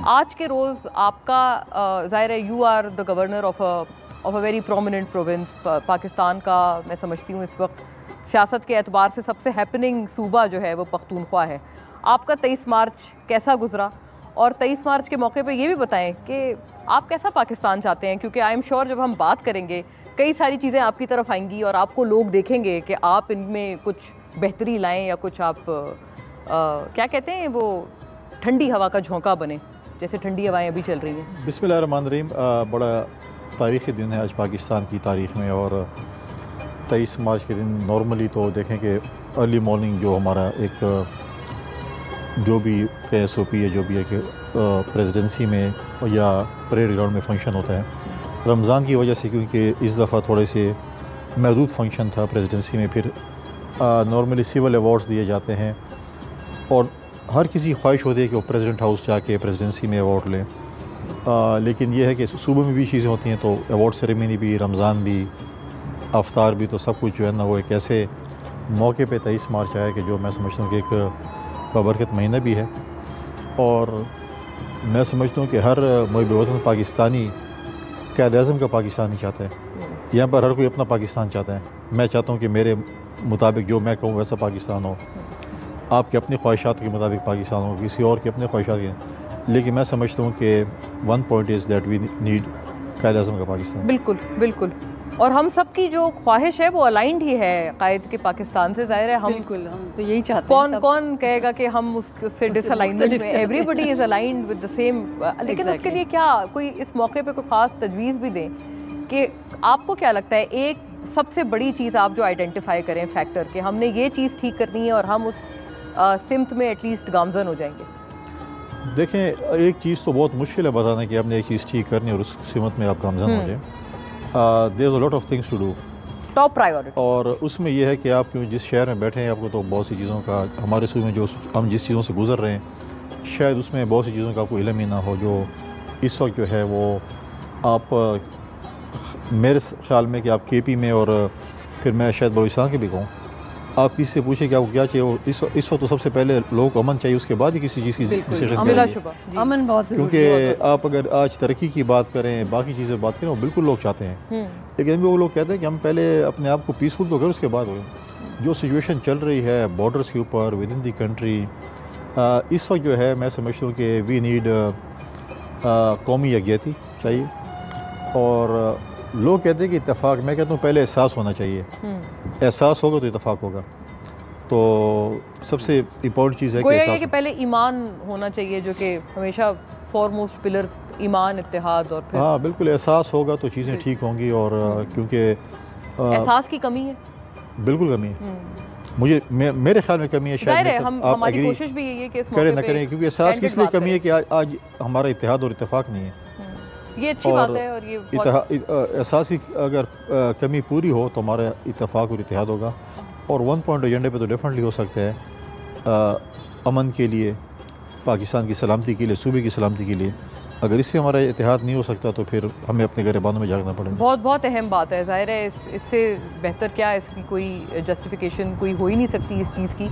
आज के रोज़ आपका ज़ाहिर है you are the governor of a very prominent province Pakistan का। मैं समझती हूँ इस वक्त सियासत के एतबार से सबसे हैपनिंग सूबा जो है वो पख्तूनख्वा है। आपका 23 मार्च कैसा गुजरा, और 23 मार्च के मौके पे ये भी बताएं कि आप कैसा पाकिस्तान चाहते हैं, क्योंकि आई एम श्योर जब हम बात करेंगे कई सारी चीज़ें आपकी तरफ आएंगी और आपको लोग देखेंगे कि आप इनमें कुछ बेहतरी लाएं या कुछ आप क्या कहते हैं वो ठंडी हवा का झोंका बने, जैसे ठंडी हवाएं अभी चल रही हैं। बिस्मिल्लाहिर्रहमानिर्रहीम। बड़ा तारीख़ी दिन है आज पाकिस्तान की तारीख़ में, और 23 मार्च के दिन नॉर्मली तो देखें कि अर्ली मॉर्निंग जो हमारा एक जो भी SOP है, जो भी है कि प्रेसिडेंसी में या परेड ग्राउंड में फंक्शन होता है, रमज़ान की वजह से क्योंकि इस दफ़ा थोड़े से महदूद फंक्शन था प्रेसिडेंसी में, फिर नॉर्मली सिविल अवार्ड्स दिए जाते हैं और हर किसी की ख्वाहिश होती है कि वो प्रेसिडेंट हाउस जाके प्रेसिडेंसी में अवार्ड लें। लेकिन यह है कि सुबह में भी चीज़ें होती हैं, तो अवार्ड सेरेमनी भी, रमज़ान भी, अफ्तार भी, तो सब कुछ जो है ना वो एक ऐसे मौके पे 23 मार्च आया कि जो मैं समझता हूँ कि एक बरकत महीना भी है। और मैं समझता हूँ कि हर मुहिब वतन पाकिस्तानी क़ायद-ए-आज़म का पाकिस्तानी चाहता है। यहाँ पर हर कोई अपना पाकिस्तान चाहता है। मैं चाहता हूँ कि मेरे मुताबिक जो मैं कहूँ वैसा पाकिस्तान हो, आपके अपनी ख्वाहिशात के मुताबिक पाकिस्तान हो, किसी और के अपने ख्वाहिशात के। लेकिन मैं समझता हूँ कि one point is that we need क़ायद-ए-आज़म का पाकिस्तान। बिल्कुल बिल्कुल, और हम सब की जो ख्वाहिश है वो अलाइंड ही है कायद के पाकिस्तान से। ज़ाहिर है हम तो यही चाहते हैं। कौन कहेगा कि हम उससे डिसअलाइनमेंट में, everybody is aligned with the same. लेकिन उसके लिए क्या कोई इस मौके पे कोई ख़ास तजवीज़ भी दें कि आपको क्या लगता है एक सबसे बड़ी चीज़ आप जो आइडेंटिफाई करें फैक्टर कि हमने ये चीज़ ठीक करनी है और हम उस सिमत में एटलीस्ट गामजन हो जाएंगे? देखें, एक चीज़ तो बहुत मुश्किल है बताना कि आपने एक चीज़ ठीक करनी है और उस सिमत में आप गामजन हो जाए। There is a lot of things to do, top priority. और उसमें यह है कि आप क्यों जिस शहर में बैठे हैं, आपको तो बहुत सी चीज़ों का, हमारे सूबे में जो हम जिस चीज़ों से गुजर रहे हैं, शायद उसमें बहुत सी चीज़ों का आपको इल्म ही ना हो, जो इस वक्त जो है वो आप मेरे ख्याल में कि आप KP में, और फिर मैं शायद बलूचिस्तान के भी कहूँ, आप किसी से पूछें कि आपको क्या चाहिए, वो इस वक्त तो सबसे पहले लोगों को अमन चाहिए, उसके बाद ही किसी चीज़ की डिसीजन करेंगे। अमन बहुत ज़रूरी क्योंकि है। आप अगर आज तरक्की की बात करें, बाकी चीज़ें बात करें, वो बिल्कुल लोग चाहते हैं, लेकिन वो लोग कहते हैं कि हम पहले अपने आप को पीसफुल तो करें, उसके बाद हो। जो सिचुएशन चल रही है बॉर्डर्स के ऊपर विद इन दी कंट्री, इस वक्त जो है मैं समझता हूँ कि वी नीड कौमी यकजहती चाहिए। और लोग कहते हैं कि इत्तेफाक, मैं कहता हूँ पहले एहसास होना चाहिए। एहसास होगा तो इत्तेफाक होगा। तो सबसे इम्पोर्टेंट चीज़ है कि एहसास कि पहले ईमान होना चाहिए, जो कि हमेशा फॉरमोस्ट पिलर ईमान, इत्तेहाद, और फिर हाँ बिल्कुल एहसास होगा तो चीज़ें ठीक होंगी। और क्योंकि एहसास की कमी है, बिल्कुल कमी है, मुझे मेरे ख्याल में कमी है। शायद हमारी कोशिश भी यही है कि करें ना करें, क्योंकि एहसास किस लिए कमी है कि आज हमारा इत्तेहाद और इत्तेफाक नहीं है। ये अच्छी बात है। और ये एहसास की अगर कमी पूरी हो तो हमारा इत्तेफाक और इत्तेहाद होगा। और वन पॉइंट एजेंडे पे तो डेफिनेटली हो सकता है अमन के लिए, पाकिस्तान की सलामती के लिए, सूबे की सलामती के लिए। अगर इसमें हमारा इत्तेहाद नहीं हो सकता तो फिर हमें अपने गिरबानों में जागना पड़ेगा। बहुत बहुत अहम बात है। ज़ाहिर है इससे बेहतर क्या, इसकी कोई जस्टिफिकेशन कोई हो ही नहीं सकती इस चीज़ की।